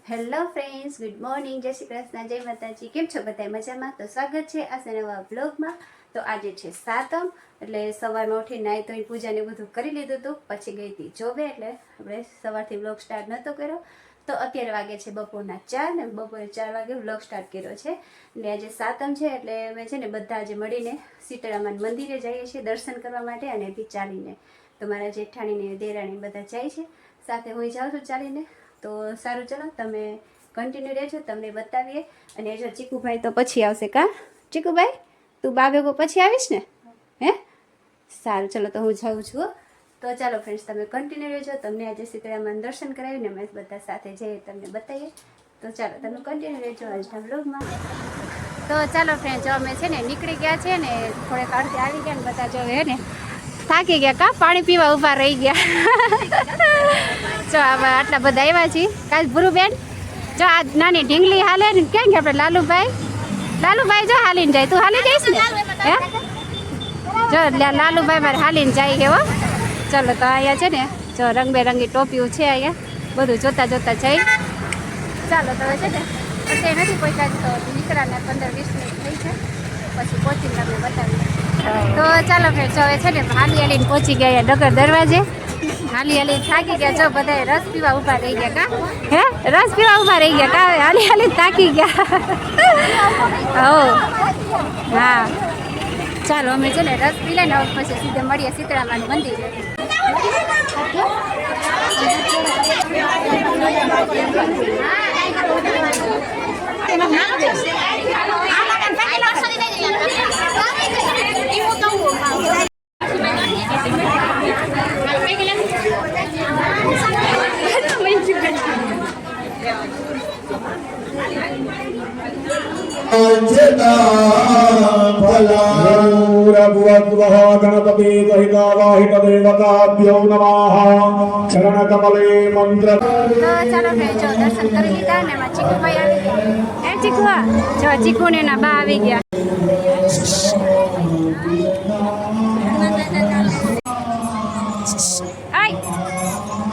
Hello friends, good morning, જય શ્રી કૃષ્ણ, જય માતાજી. કેમ છો બધા? મજામાં? તો સ્વાગત છે આ નવા બ્લોગમાં. તો આજે છે સાતમ, એટલે સવારમાં ઉઠી નાહી ધોઈ પૂજાને બધું કરી લીધું હતું. પછી ગઈ હતી જોબે, એટલે આપણે સવારથી બ્લોગ સ્ટાર્ટ નહોતો કર્યો. તો અત્યારે વાગે છે બપોરના 4 ને બપોરે 4 વાગે બ્લોગ સ્ટાર્ટ કર્યો છે. અને આજે સાતમ છે એટલે અમે છે ને બધા આજે મળીને શીતળામાના મંદિરે જઈએ છીએ દર્શન કરવા માટે, અને બી ચાલીને. તો મારા જેઠાણીને દેરાણી બધા જાય છે, સાથે હું જાઉં છું ચાલીને. તો સારું, ચલો તમે કન્ટિન્યુ રહેજો, તમને બતાવીએ. અને જો ચીકુભાઈ તો પછી આવશે. કા ચીકુભાઈ, તું બા ભેગો પછી આવીશ ને? હે, સારું, ચલો તો હું જાઉં છું. તો ચાલો ફ્રેન્ડ્સ, તમે કન્ટિન્યુ રહેજો. તમને આજે શીતળામાના દર્શન કરાવીને અમે બધા સાથે જઈએ, તમને બતાવીએ. તો ચાલો તમે કન્ટિન્યુ રહેજો આજના બ્લોગમાં. તો ચાલો ફ્રેન્ડ, જો અમે છે ને નીકળી ગયા છે ને, થોડેક અડધે આવી ગયા ને બધા જો હે ને થાકી ગયા. કા પાણી પીવા ઊભા રહી ગયા. જો આટલા બધા આવ્યા છીએ. કાલ ભૂરુબેન જો આ નાની ઢીંગલી હાલે ને, ક્યાં ગયા આપણે લાલુભાઈ જો હાલીને જાય. તું હાલી જઈશ ને? હે, જો લાલુભાઈ મારે હાલીને જાય છે હો. ચાલો તો અહીંયા છે ને જો રંગબેરંગી ટોપીઓ છે, અહીંયા બધું જોતા જઈ. ચાલો તો છે ને અત્યારે નથી પહોંચ્યા, તો નીકળાને 15-20 મિનિટ થઈ છે, પછી પહોંચીને તમને બતાવીએ. તો ચાલો ફ્રેન્ડ, હવે છે ને હાલીને પહોંચી ગયા ડગર દરવાજે. હાલી થાકી ગયા. જો બધા રસ પીવા ઊભા રહી ગયા. કા હે, રસ પીવા ઊભા રહી ગયા. કા હાલી થાકી ગયા. હો, હા, ચાલો અમે છે ને રસ પી લઈને પછી સીધે મળીએ શીતળામાનું મંદિરે. गणपति सहितावाहित देवताभ्यो नमः चरणकमले मंत्र. ચાલો ફ્રેન્ડ, જો દર્શન કરી લીધા ને એમાં ચીકુભાઈ આવી ગયા. એ ચીકુઆ, જો ચીકુ ને એના બા આવી ગયા.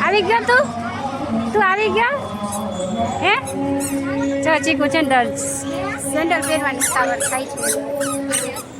આવી ગયો તું આવી ગયો હે? જો ચીકુ છે ને સેન્ડલ પહેરવાની સાવર થાય છે.